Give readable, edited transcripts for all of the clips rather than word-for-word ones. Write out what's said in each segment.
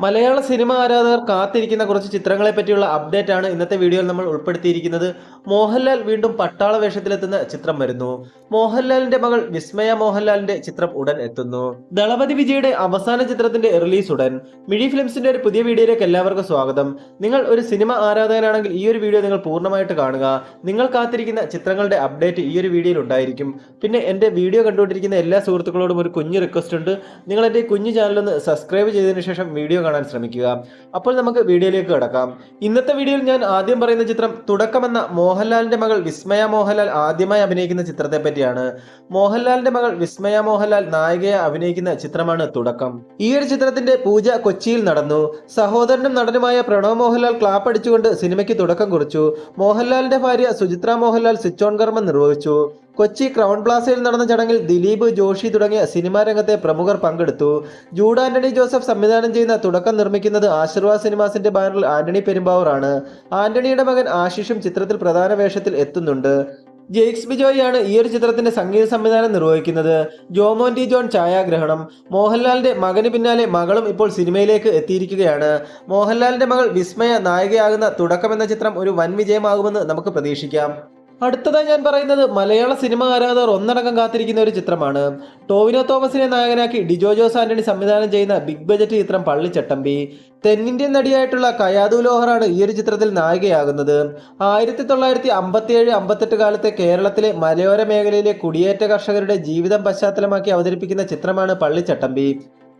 മലയാള cinema ആരാധകർ കാത്തിരിക്കുന്ന കുറച്ച് ചിത്രങ്ങളെ പറ്റിയുള്ള അപ്ഡേറ്റ് ആണ് ഇന്നത്തെ വീഡിയോയിൽ നമ്മൾ ഉൾപ്പെടുത്തിയിരിക്കുന്നത്. മോഹൻലാൽ വീണ്ടും പട്ടാള വേഷത്തിലെത്തുന്ന ചിത്രം വരുന്നു. മോഹൻലാലിന്റെ മകൾ വിസ്മയ മോഹൻലാലിന്റെ ചിത്രം ഉടൻ എത്തുന്നു. ദളപതി വിജയുടെ അവസാന ചിത്രത്തിന്റെ റിലീസ് ഉടൻ. മിഴി ഫിലിംസിന്റെ ഒരു പുതിയ വീഡിയോയിലേക്ക് എല്ലാവർക്കും സ്വാഗതം. നിങ്ങൾ ഒരു സിനിമ ആരാധകനാണെങ്കിൽ ഈ ഒരു വീഡിയോ നിങ്ങൾ പൂർണ്ണമായിട്ട് കാണുക. നിങ്ങൾ കാത്തിരിക്കുന്ന ചിത്രങ്ങളുടെ അപ്ഡേറ്റ് ഈ ഒരു വീഡിയോയിൽ ഉണ്ടായിരിക്കും. പിന്നെ എൻ്റെ വീഡിയോ കണ്ടുകൊണ്ടിരിക്കുന്ന എല്ലാ സുഹൃത്തുക്കളോടും ഒരു കുഞ്ഞു റിക്വസ്റ്റ് ഉണ്ട്. നിങ്ങൾ എൻ്റെ കുഞ്ഞു ചാനലൊന്ന് സബ്സ്ക്രൈബ് ചെയ്തതിനു ശേഷം വീഡിയോ കാണാൻ ശ്രമിക്കുക. അപ്പോൾ നമുക്ക് വീഡിയോയിലേക്ക് കടക്കാം. ഇന്നത്തെ വീഡിയോയിൽ ഞാൻ ആദ്യം പറയുന്ന ചിത്രം തുടക്കം എന്ന മോഹൻലാലിന്റെ മകൾ വിസ്മയ മോഹൻലാൽ ആദ്യമായി അഭിനയിക്കുന്ന ചിത്രത്തെ പറ്റിയാണ്. മോഹൻലാലിന്റെ മകൾ വിസ്മയ മോഹൻലാൽ നായികയെ അഭിനയിക്കുന്ന ചിത്രമാണ് തുടക്കം. ഈ ഒരു ചിത്രത്തിന്റെ പൂജ കൊച്ചിയിൽ നടന്നു. സഹോദരനും നടനുമായ പ്രണവ് മോഹൻലാൽ ക്ലാപ്പ് അടിച്ചുകൊണ്ട് സിനിമയ്ക്ക് തുടക്കം കുറിച്ചു. മോഹൻലാലിന്റെ ഭാര്യ സുചിത്ര മോഹൻലാൽ സ്വിച്ച് ഓൺ കർമ്മം നിർവഹിച്ചു. കൊച്ചി ക്രൗൺ പ്ലാസയിൽ നടന്ന ചടങ്ങിൽ ദിലീപ്, ജോഷി തുടങ്ങിയ സിനിമാ രംഗത്തെ പ്രമുഖർ പങ്കെടുത്തു. ജൂഡ് ആന്റണി ജോസഫ് സംവിധാനം ചെയ്യുന്ന തുടക്കം നിർമ്മിക്കുന്നത് ആശീർവാദ് സിനിമാസിന്റെ ബാനറിൽ ആന്റണി പെരുമ്പാവൂർ ആണ്. ആന്റണിയുടെ മകൻ ആശിഷും ചിത്രത്തിൽ പ്രധാന വേഷത്തിൽ എത്തുന്നുണ്ട്. ജെയ്ക്സ് ബിജോയാണ് ഈ ഒരു ചിത്രത്തിന്റെ സംഗീത സംവിധാനം നിർവഹിക്കുന്നത്. ജോമോൻ ജോൺ ഛായാഗ്രഹണം. മോഹൻലാലിന്റെ മകന് പിന്നാലെ മകളും ഇപ്പോൾ സിനിമയിലേക്ക് എത്തിയിരിക്കുകയാണ്. മോഹൻലാലിന്റെ മകൾ വിസ്മയ നായികയാകുന്ന തുടക്കം എന്ന ചിത്രം ഒരു വൻ വിജയമാകുമെന്ന് നമുക്ക് പ്രതീക്ഷിക്കാം. അടുത്തതായി ഞാൻ പറയുന്നത് മലയാള സിനിമ ആരാധകർ ഒന്നടങ്കം കാത്തിരിക്കുന്ന ഒരു ചിത്രമാണ്. ടോവിനോ തോമസിനെ നായകനാക്കി ഡിജോ ജോസ് ആന്റണി സംവിധാനം ചെയ്യുന്ന ബിഗ് ബജറ്റ് ചിത്രം പള്ളിച്ചട്ടമ്പി. തെന്നിന്ത്യൻ നടിയായിട്ടുള്ള കയാദു ലോഹറാണ് ഈ ഒരു ചിത്രത്തിൽ നായികയാകുന്നത്. 1957-58 കാലത്തെ കേരളത്തിലെ മലയോര മേഖലയിലെ കുടിയേറ്റ കർഷകരുടെ ജീവിതം പശ്ചാത്തലമാക്കി അവതരിപ്പിക്കുന്ന ചിത്രമാണ് Pallichattambi.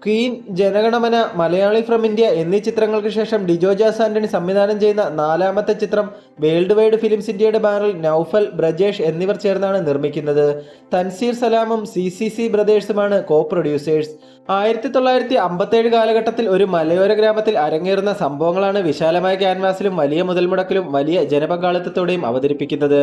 Queen, Jana Gana Mana, Malayali from India എന്നീ ചിത്രങ്ങൾക്ക് ശേഷം ഡിജോ ജോസ് ആന്റണി സംവിധാനം ചെയ്യുന്ന നാലാമത്തെ ചിത്രം വേൾഡ് വൈഡ് ഫിലിംസ് ഇന്ത്യയുടെ ബാനറിൽ നൌഫൽ, ബ്രജേഷ് എന്നിവർ ചേർന്നാണ് നിർമ്മിക്കുന്നത്. തൻസീർ സലാമും CCC ബ്രദേഴ്സുമാണ് കോ പ്രൊഡ്യൂസേഴ്സ്. 1957 കാലഘട്ടത്തിൽ ഒരു മലയോര ഗ്രാമത്തിൽ അരങ്ങേറുന്ന സംഭവങ്ങളാണ് വിശാലമായ ക്യാൻവാസിലും വലിയ മുതൽമുടക്കിലും വലിയ ജനപങ്കാളിത്തത്തോടെയും അവതരിപ്പിക്കുന്നത്.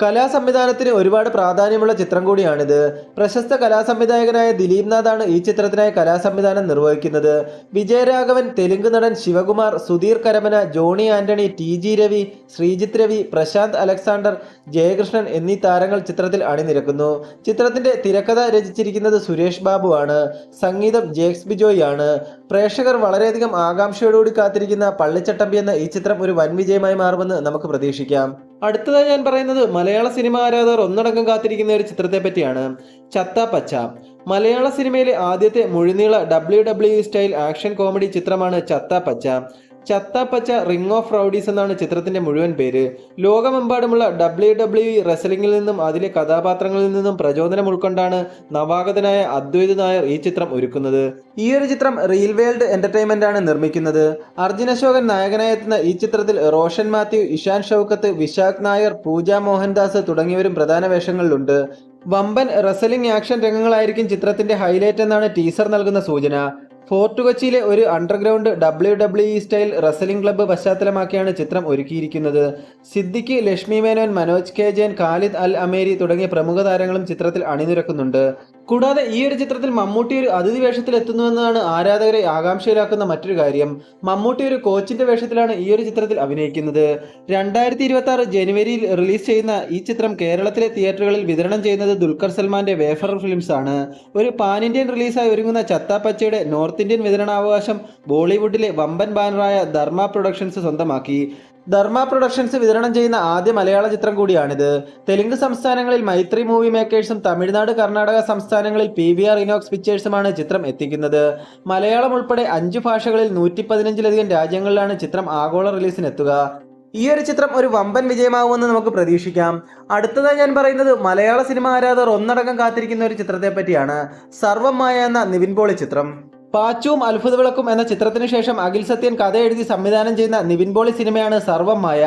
കലാസംവിധാനത്തിന് ഒരുപാട് പ്രാധാന്യമുള്ള ചിത്രം കൂടിയാണിത്. പ്രശസ്ത കലാസംവിധായകനായ ദിലീപ് നാഥാണ് ഈ ചിത്രത്തിനായി കലാസംവിധാനം നിർവഹിക്കുന്നത്. വിജയരാഘവൻ, തെലുങ്ക് നടൻ ശിവകുമാർ, സുധീർ കരമന, ജോണി ആന്റണി, TG രവി, ശ്രീജിത്ത് രവി, പ്രശാന്ത് അലക്സാണ്ടർ, ജയകൃഷ്ണൻ എന്നീ താരങ്ങൾ ചിത്രത്തിൽ അണിനിരക്കുന്നു. ചിത്രത്തിന്റെ തിരക്കഥ രചിച്ചിരിക്കുന്നത് സുരേഷ് ബാബു ആണ്. സംഗീതം ജെയ്ക്സ് ബിജോയ് ആണ്. പ്രേക്ഷകർ വളരെയധികം ആകാംക്ഷയോടുകൂടി കാത്തിരിക്കുന്ന പള്ളിച്ചട്ടമ്പി എന്ന ഈ ചിത്രം ഒരു വൻ വിജയമായി മാറുമെന്ന് നമുക്ക് പ്രതീക്ഷിക്കാം. അടുത്തതായി ഞാൻ പറയുന്നത് മലയാള സിനിമ ആരാധകർ ഒന്നടങ്കം കാത്തിരിക്കുന്ന ഒരു ചിത്രത്തെ പറ്റിയാണ്. ചത്ത പച്ച. മലയാള സിനിമയിലെ ആദ്യത്തെ മുഴുനീള WWE സ്റ്റൈൽ ആക്ഷൻ കോമഡി ചിത്രമാണ് ചത്ത പച്ച. ചത്ത പച്ച റിംഗ് ഓഫ് റൗഡീസ് എന്നാണ് ചിത്രത്തിന്റെ മുഴുവൻ പേര്. ലോകമെമ്പാടുമുള്ള WWE റെസ്ലിംഗിൽ നിന്നും അതിലെ കഥാപാത്രങ്ങളിൽ നിന്നും പ്രചോദനം ഉൾക്കൊണ്ടാണ് നവാഗതനായ അദ്വൈത് നായർ ഈ ചിത്രം ഒരുക്കുന്നത്. ഈ ഒരു ചിത്രം റീൽ വേൾഡ് എന്റർടൈൻമെന്റ് ആണ് നിർമ്മിക്കുന്നത്. അർജുൻ അശോകൻ നായകനായി എത്തുന്ന ഈ ചിത്രത്തിൽ റോഷൻ മാത്യു, ഇഷാൻ ഷൗക്കത്ത്, വിശാഖ് നായർ, പൂജ മോഹൻദാസ് തുടങ്ങിയവരും പ്രധാന വേഷങ്ങളിലുണ്ട്. വമ്പൻ റെസ്ലിംഗ് ആക്ഷൻ രംഗങ്ങളായിരിക്കും ചിത്രത്തിന്റെ ഹൈലൈറ്റ് എന്നാണ് ടീസർ നൽകുന്ന സൂചന. ഫോർട്ട് കൊച്ചിയിലെ ഒരു underground WWE style wrestling club പശ്ചാത്തലമാക്കിയാണ് ചിത്രം ഒരുക്കിയിരിക്കുന്നത്. Siddique, Lakshmi Menon, Manoj K Jayan, Khalid Al Ameri തുടങ്ങിയ പ്രമുഖ താരങ്ങളും ചിത്രത്തിൽ അണിനിരക്കുന്നുണ്ട്. കൂടാതെ ഈ ഒരു ചിത്രത്തിൽ മമ്മൂട്ടി ഒരു അതിഥി വേഷത്തിൽ എത്തുന്നുവെന്നതാണ് ആരാധകരെ ആകാംക്ഷയിലാക്കുന്ന മറ്റൊരു കാര്യം. മമ്മൂട്ടി ഒരു കോച്ചിന്റെ വേഷത്തിലാണ് ഈ ഒരു ചിത്രത്തിൽ അഭിനയിക്കുന്നത്. 2026 ജനുവരിയിൽ റിലീസ് ചെയ്യുന്ന ഈ ചിത്രം കേരളത്തിലെ തിയേറ്ററുകളിൽ വിതരണം ചെയ്യുന്നത് ദുൽഖർ സൽമാന്റെ വേഫർ ഫിലിംസ് ആണ്. ഒരു പാൻ ഇന്ത്യൻ റിലീസായി ഒരുങ്ങുന്ന ചത്ത പച്ചയുടെ നോർത്ത് ഇന്ത്യൻ വിതരണാവകാശം ബോളിവുഡിലെ വമ്പൻ ബാനറായ ധർമ്മ പ്രൊഡക്ഷൻസ് സ്വന്തമാക്കി. ധർമ്മ പ്രൊഡക്ഷൻസ് വിതരണം ചെയ്യുന്ന ആദ്യ മലയാള ചിത്രം കൂടിയാണിത്. തെലുങ്ക് സംസ്ഥാനങ്ങളിൽ മൈത്രി മൂവി മേക്കേഴ്സും തമിഴ്നാട്, കർണാടക സംസ്ഥാനങ്ങളിൽ PVR ഇനോക്സ് പിക്ചേഴ്സുമാണ് ചിത്രം എത്തിക്കുന്നത്. മലയാളം ഉൾപ്പെടെ 5 ഭാഷകളിൽ 115-ലധികം രാജ്യങ്ങളിലാണ് ചിത്രം ആഗോള റിലീസിനെത്തുക. ഈ ഒരു ചിത്രം ഒരു വമ്പൻ വിജയമാവുമെന്ന് നമുക്ക് പ്രതീക്ഷിക്കാം. അടുത്തതായി ഞാൻ പറയുന്നത് മലയാള സിനിമ ആരാധകർ ഒന്നടങ്കം കാത്തിരിക്കുന്ന ഒരു ചിത്രത്തെ പറ്റിയാണ്. സർവം മായ എന്ന നിവിൻ പോളി ചിത്രം. പാച്ചുവും അത്ഭുത വിളക്കും എന്ന ചിത്രത്തിന് ശേഷം അഖിൽ സത്യൻ കഥ എഴുതി സംവിധാനം ചെയ്യുന്ന നിവിൻ പോളി സിനിമയാണ് സർവം മായ.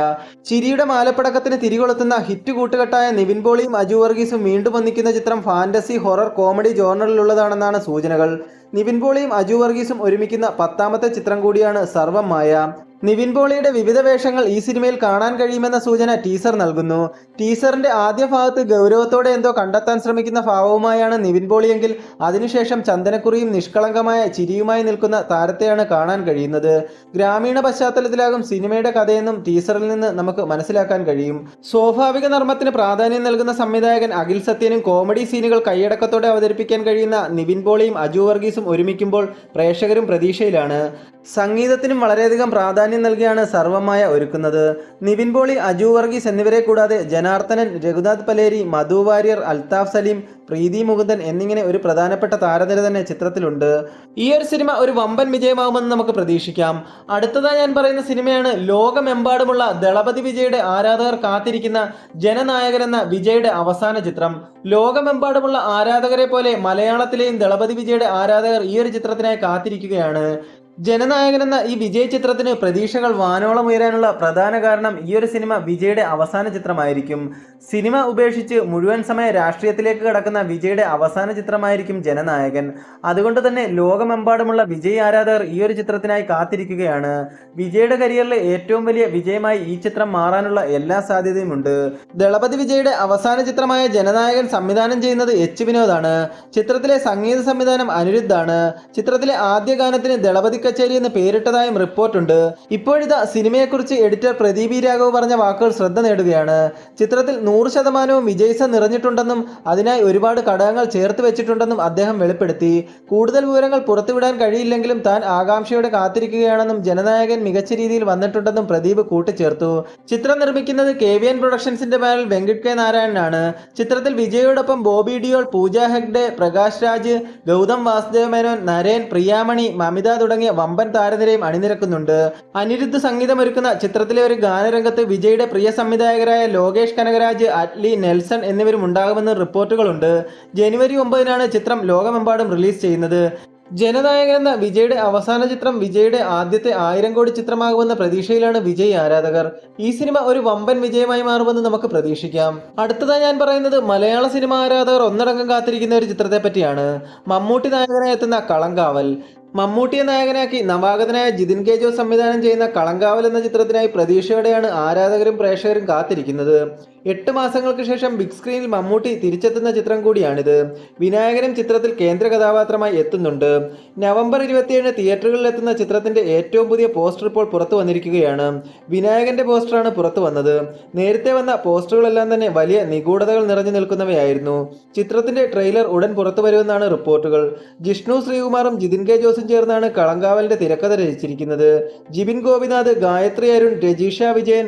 ചിരിയുടെ മാലപ്പടക്കത്തിന് തിരികൊളുത്തുന്ന ഹിറ്റ് കൂട്ടുകെട്ടായ നിവിൻ പോളിയും അജു വർഗീസും വീണ്ടും ഒന്നിക്കുന്ന ചിത്രം ഫാന്റസി, ഹൊറർ, കോമഡി ജോണറിലുള്ളതാണെന്നാണ് സൂചനകൾ. നിവിൻ പോളിയും അജു വർഗീസും ഒരുമിക്കുന്ന 10ാമത്തെ ചിത്രം കൂടിയാണ് സർവം മായ. നിവിൻ പോളിയുടെ വിവിധ വേഷങ്ങൾ ഈ സിനിമയിൽ കാണാൻ കഴിയുമെന്ന സൂചന ടീസർ നൽകുന്നു. ടീസറിന്റെ ആദ്യ ഭാഗത്ത് ഗൗരവത്തോടെ എന്തോ കണ്ടെത്താൻ ശ്രമിക്കുന്ന ഭാവവുമായാണ് നിവിൻ പോളിയെങ്കിൽ അതിനുശേഷം ചന്ദനക്കുറിയും നിഷ്കളങ്കമായ ചിരിയുമായി നിൽക്കുന്ന താരത്തെയാണ് കാണാൻ കഴിയുന്നത്. ഗ്രാമീണ പശ്ചാത്തലത്തിലാകും സിനിമയുടെ കഥയെന്നും ടീസറിൽ നിന്ന് നമുക്ക് മനസ്സിലാക്കാൻ കഴിയും. സ്വാഭാവിക നർമ്മത്തിന് പ്രാധാന്യം നൽകുന്ന സംവിധായകൻ അഖിൽ സത്യനും കോമഡി സീനുകൾ കൈയടക്കത്തോടെ അവതരിപ്പിക്കാൻ കഴിയുന്ന നിവിൻ പോളിയും അജു വർഗീസും ഒരുമിക്കുമ്പോൾ പ്രേക്ഷകരും പ്രതീക്ഷയിലാണ്. സംഗീതത്തിനും വളരെയധികം പ്രാധാന്യം നൽകിയാണ് സർവമായ ഒരുക്കുന്നത്. നിവിൻ പോളി, അജു വർഗീസ് എന്നിവരെ കൂടാതെ ജനാർദ്ദനൻ, രഘുനാഥ് പലേരി, മധു വാര്യർ, അൽത്താഫ് സലീം, പ്രീതി മുകുന്ദൻ എന്നിങ്ങനെ ഒരു പ്രധാനപ്പെട്ട താരനിര തന്നെ ചിത്രത്തിലുണ്ട്. ഈ ഒരു സിനിമ ഒരു വമ്പൻ വിജയമാകുമെന്ന് നമുക്ക് പ്രതീക്ഷിക്കാം. അടുത്തതായി ഞാൻ പറയുന്ന സിനിമയാണ് ലോകമെമ്പാടുമുള്ള ദളപതി വിജയുടെ ആരാധകർ കാത്തിരിക്കുന്ന ജനനായകൻ എന്ന വിജയുടെ അവസാന ചിത്രം. ലോകമെമ്പാടുമുള്ള ആരാധകരെ പോലെ മലയാളത്തിലെയും ദളപതി വിജയുടെ ആരാധകർ ഈ ഒരു ചിത്രത്തിനായി കാത്തിരിക്കുകയാണ്. ജനനായകൻ എന്ന ഈ വിജയ് ചിത്രത്തിന് പ്രതീക്ഷകൾ വാനോളം ഉയരാനുള്ള പ്രധാന കാരണം ഈ ഒരു സിനിമ വിജയുടെ അവസാന ചിത്രമായിരിക്കും. സിനിമ ഉപേക്ഷിച്ച് മുഴുവൻ സമയ രാഷ്ട്രീയത്തിലേക്ക് കടക്കുന്ന വിജയുടെ അവസാന ചിത്രമായിരിക്കും ജനനായകൻ. അതുകൊണ്ട് തന്നെ ലോകമെമ്പാടുമുള്ള വിജയ് ആരാധകർ ഈ ഒരു ചിത്രത്തിനായി കാത്തിരിക്കുകയാണ്. വിജയുടെ കരിയറിലെ ഏറ്റവും വലിയ വിജയമായി ഈ ചിത്രം മാറാനുള്ള എല്ലാ സാധ്യതയുമുണ്ട്. ദളപതി വിജയുടെ അവസാന ചിത്രമായ ജനനായകൻ സംവിധാനം ചെയ്യുന്നത് എച്ച് വിനോദാണ്. ചിത്രത്തിലെ സംഗീത സംവിധാനം അനിരുദ്ധാണ്. ചിത്രത്തിലെ ആദ്യ ഗാനത്തിന് ദളപതി കച്ചേരി എന്ന് പേരിട്ടതായും റിപ്പോർട്ടുണ്ട്. ഇപ്പോഴിതാ സിനിമയെക്കുറിച്ച് എഡിറ്റർ പ്രദീപ് രാഘവ് പറഞ്ഞ വാക്കുകൾ ശ്രദ്ധ നേടുകയാണ്. ചിത്രത്തിൽ 100% വിജയ്സ നിറഞ്ഞിട്ടുണ്ടെന്നും അതിനായി ഒരുപാട് ഘടകങ്ങൾ ചേർത്ത് വെച്ചിട്ടുണ്ടെന്നും അദ്ദേഹം വെളിപ്പെടുത്തി. കൂടുതൽ വിവരങ്ങൾ പുറത്തുവിടാൻ കഴിയില്ലെങ്കിലും താൻ ആകാംക്ഷയോടെ കാത്തിരിക്കുകയാണെന്നും ജനനായകൻ മികച്ച രീതിയിൽ വന്നിട്ടുണ്ടെന്നും പ്രദീപ് കൂട്ടിച്ചേർത്തു. ചിത്രം നിർമ്മിക്കുന്നത് KVN പ്രൊഡക്ഷൻസിന്റെ ബാനറിൽ വെങ്കിട്ട് കെ നാരായണനാണ്. ചിത്രത്തിൽ വിജയോടൊപ്പം ബോബി ഡിയോൾ, പൂജ ഹെഗ്ഡെ, പ്രകാശ് രാജ്, ഗൗതം വാസുദേവ് മേനോൻ, നരേൻ, പ്രിയാമണി, മമിത തുടങ്ങിയ വമ്പൻ താരനിരയും അണിനിരക്കുന്നുണ്ട്. അനിരുദ്ധ് സംഗീതമൊരുക്കുന്ന ചിത്രത്തിലെ ഒരു ഗാനരംഗത്ത് വിജയുടെ പ്രിയ സംവിധായകരായ ലോകേഷ് കനകരാജ്, അറ്റ്ലി, നെൽസൺ എന്നിവരും ഉണ്ടാകുമെന്ന് റിപ്പോർട്ടുകളുണ്ട്. ജനുവരി 9 ചിത്രം ലോകമെമ്പാടും റിലീസ് ചെയ്യുന്നത്. ജനനായകൻ എന്ന വിജയുടെ അവസാന ചിത്രം വിജയുടെ ആദ്യത്തെ 1000 കോടി ചിത്രമാകുമെന്ന പ്രതീക്ഷയിലാണ് വിജയ് ആരാധകർ. ഈ സിനിമ ഒരു വമ്പൻ വിജയമായി മാറുമെന്ന് നമുക്ക് പ്രതീക്ഷിക്കാം. അടുത്തതായി ഞാൻ പറയുന്നത് മലയാള സിനിമ ആരാധകർ ഒന്നടങ്കം കാത്തിരിക്കുന്ന ഒരു ചിത്രത്തെ പറ്റിയാണ്. മമ്മൂട്ടി നായകനായി എത്തുന്ന കളങ്കാവൽ. മമ്മൂട്ടിയെ നായകനാക്കി നവാഗതനായ ജിതിൻ കെ ജോസ് സംവിധാനം ചെയ്യുന്ന കളങ്കാവൽ എന്ന ചിത്രത്തിനായി പ്രതീക്ഷയോടെയാണ് ആരാധകരും പ്രേക്ഷകരും കാത്തിരിക്കുന്നത്. 8 മാസങ്ങൾക്ക് ശേഷം ബിഗ് സ്ക്രീനിൽ മമ്മൂട്ടി തിരിച്ചെത്തുന്ന ചിത്രം കൂടിയാണിത്. വിനായകനും ചിത്രത്തിൽ കേന്ദ്ര കഥാപാത്രമായി എത്തുന്നുണ്ട്. നവംബർ 27 തിയേറ്ററുകളിൽ എത്തുന്ന ചിത്രത്തിന്റെ ഏറ്റവും പുതിയ പോസ്റ്റർ ഇപ്പോൾ പുറത്തു വന്നിരിക്കുകയാണ്. വിനായകന്റെ പോസ്റ്ററാണ് പുറത്തു വന്നത്. നേരത്തെ വന്ന പോസ്റ്ററുകളെല്ലാം തന്നെ വലിയ നിഗൂഢതകൾ നിറഞ്ഞു നിൽക്കുന്നവയായിരുന്നു. ചിത്രത്തിന്റെ ട്രെയിലർ ഉടൻ പുറത്തു വരുമെന്നാണ് റിപ്പോർട്ടുകൾ. ജിഷ്ണു ശ്രീകുമാറും ജിതിൻ കെ ജോസും ചേർന്നാണ് കളങ്കാവലിന്റെ തിരക്കഥ രചിച്ചിരിക്കുന്നത്. ജിബിൻ ഗോപിനാഥ്, ഗായത്രി അരുൺ, രജീഷ വിജയൻ,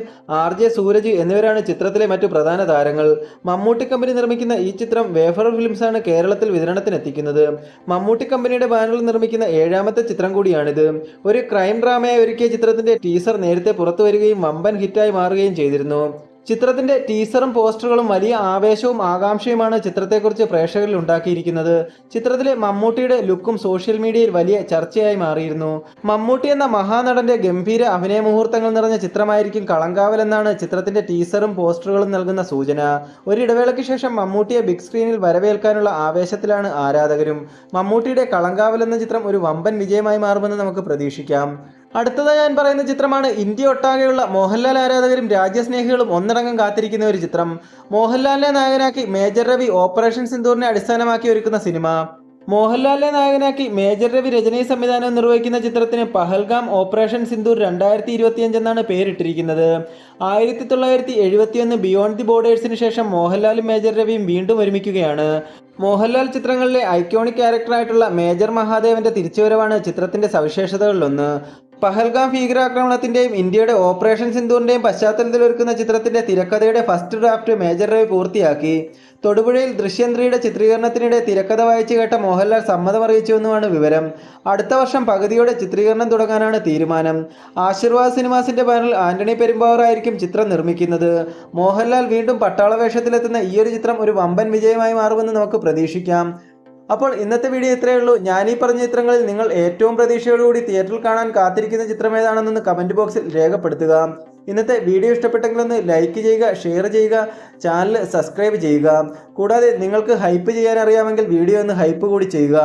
RJ സൂരജ് എന്നിവരാണ് ചിത്രത്തിലെ മറ്റു പ്രധാന താരങ്ങൾ. മമ്മൂട്ടി കമ്പനി നിർമ്മിക്കുന്ന ഈ ചിത്രം വേഫർ ഫിലിംസാണ് കേരളത്തിൽ വിതരണത്തിനെത്തിക്കുന്നത്. മമ്മൂട്ടി കമ്പനിയുടെ ബാനറിൽ നിർമ്മിക്കുന്ന 7ാമത്തെ ചിത്രം കൂടിയാണിത്. ഒരു ക്രൈം ഡ്രാമയായി ഒരുക്കിയ ചിത്രത്തിന്റെ ടീസർ നേരത്തെ പുറത്തു വരികയും വമ്പൻ ഹിറ്റായി മാറുകയും ചെയ്തിരുന്നു. ചിത്രത്തിന്റെ ടീസറും പോസ്റ്ററുകളും വലിയ ആവേശവും ആകാംക്ഷയുമാണ് ചിത്രത്തെക്കുറിച്ച് പ്രേക്ഷകരിൽ ഉണ്ടാക്കിയിരിക്കുന്നത്. ചിത്രത്തിലെ മമ്മൂട്ടിയുടെ ലുക്കും സോഷ്യൽ മീഡിയയിൽ വലിയ ചർച്ചയായി മാറിയിരുന്നു. മമ്മൂട്ടി എന്ന മഹാനടന്റെ ഗംഭീര അഭിനയ മുഹൂർത്തങ്ങൾ നിറഞ്ഞ ചിത്രമായിരിക്കും കളങ്കാവൽ എന്നാണ് ചിത്രത്തിന്റെ ടീസറും പോസ്റ്ററുകളും നൽകുന്ന സൂചന. ഒരിടവേളയ്ക്ക് ശേഷം മമ്മൂട്ടിയെ ബിഗ് സ്ക്രീനിൽ വരവേൽക്കാനുള്ള ആവേശത്തിലാണ് ആരാധകരും. മമ്മൂട്ടിയുടെ കളങ്കാവൽ എന്ന ചിത്രം ഒരു വമ്പൻ വിജയമായി മാറുമെന്ന് നമുക്ക് പ്രതീക്ഷിക്കാം. അടുത്തതായി ഞാൻ പറയുന്ന ചിത്രമാണ് ഇന്ത്യ ഒട്ടാകെയുള്ള മോഹൻലാൽ ആരാധകരും രാജ്യസ്നേഹികളും ഒന്നടങ്കം കാത്തിരിക്കുന്ന ഒരു ചിത്രം. മോഹൻലാലിനെ നായകനാക്കി മേജർ രവി ഓപ്പറേഷൻ സിന്ദൂറിനെ അടിസ്ഥാനമാക്കി ഒരുക്കുന്ന സിനിമ. മോഹൻലാലിനെ നായകനാക്കി മേജർ രവി രചനയും സംവിധാനവും നിർവഹിക്കുന്ന ചിത്രത്തിന് പഹൽഗാം ഓപ്പറേഷൻ സിന്ദൂർ 2025 എന്നാണ് പേരിട്ടിരിക്കുന്നത്. 1971 ബിയോണ്ട് ദി ബോർഡേഴ്സിന് ശേഷം മോഹൻലാലും മേജർ രവിയും വീണ്ടും ഒരുമിക്കുകയാണ്. മോഹൻലാൽ ചിത്രങ്ങളിലെ ഐക്കോണിക് ക്യാരക്ടറായിട്ടുള്ള മേജർ മഹാദേവന്റെ തിരിച്ചുവരവാണ് ചിത്രത്തിന്റെ സവിശേഷതകളിലൊന്ന്. പഹൽഗാം ഭീകരാക്രമണത്തിന്റെയും ഇന്ത്യയുടെ ഓപ്പറേഷൻ സിന്ദൂറിന്റെയും പശ്ചാത്തലത്തിൽ ഒരുക്കുന്ന ചിത്രത്തിന്റെ തിരക്കഥയുടെ ഫസ്റ്റ് ഡ്രാഫ്റ്റ് മേജർ രവി പൂർത്തിയാക്കി. തൊടുപുഴയിൽ ദൃശ്യം 3യുടെ ചിത്രീകരണത്തിനിടെ തിരക്കഥ വായിച്ചു കേട്ട മോഹൻലാൽ സമ്മതം അറിയിച്ചുവെന്നുമാണ് വിവരം. അടുത്ത വർഷം പകുതിയോടെ ചിത്രീകരണം തുടങ്ങാനാണ് തീരുമാനം. ആശീർവാദ് സിനിമാസിന്റെ ബാനറിൽ ആന്റണി പെരുമ്പാവൂർ ആയിരിക്കും ചിത്രം നിർമ്മിക്കുന്നത്. മോഹൻലാൽ വീണ്ടും പട്ടാള വേഷത്തിലെത്തുന്ന ഈ ഒരു ചിത്രം ഒരു വമ്പൻ വിജയമായി മാറുമെന്ന് നമുക്ക് പ്രതീക്ഷിക്കാം. അപ്പോൾ ഇന്നത്തെ വീഡിയോ ഇത്രയേ ഉള്ളൂ. ഞാനീ പറഞ്ഞ ചിത്രങ്ങളിൽ നിങ്ങൾ ഏറ്റവും പ്രതീക്ഷയോടുകൂടി തിയേറ്ററിൽ കാണാൻ കാത്തിരിക്കുന്ന ചിത്രം ഏതാണെന്നൊന്ന് കമൻറ്റ് ബോക്സിൽ രേഖപ്പെടുത്തുക. ഇന്നത്തെ വീഡിയോ ഇഷ്ടപ്പെട്ടെങ്കിലൊന്ന് ലൈക്ക് ചെയ്യുക, ഷെയർ ചെയ്യുക, ചാനൽ സബ്സ്ക്രൈബ് ചെയ്യുക. കൂടാതെ നിങ്ങൾക്ക് ഹൈപ്പ് ചെയ്യാൻ അറിയാമെങ്കിൽ വീഡിയോ ഒന്ന് ഹൈപ്പ് കൂടി ചെയ്യുക.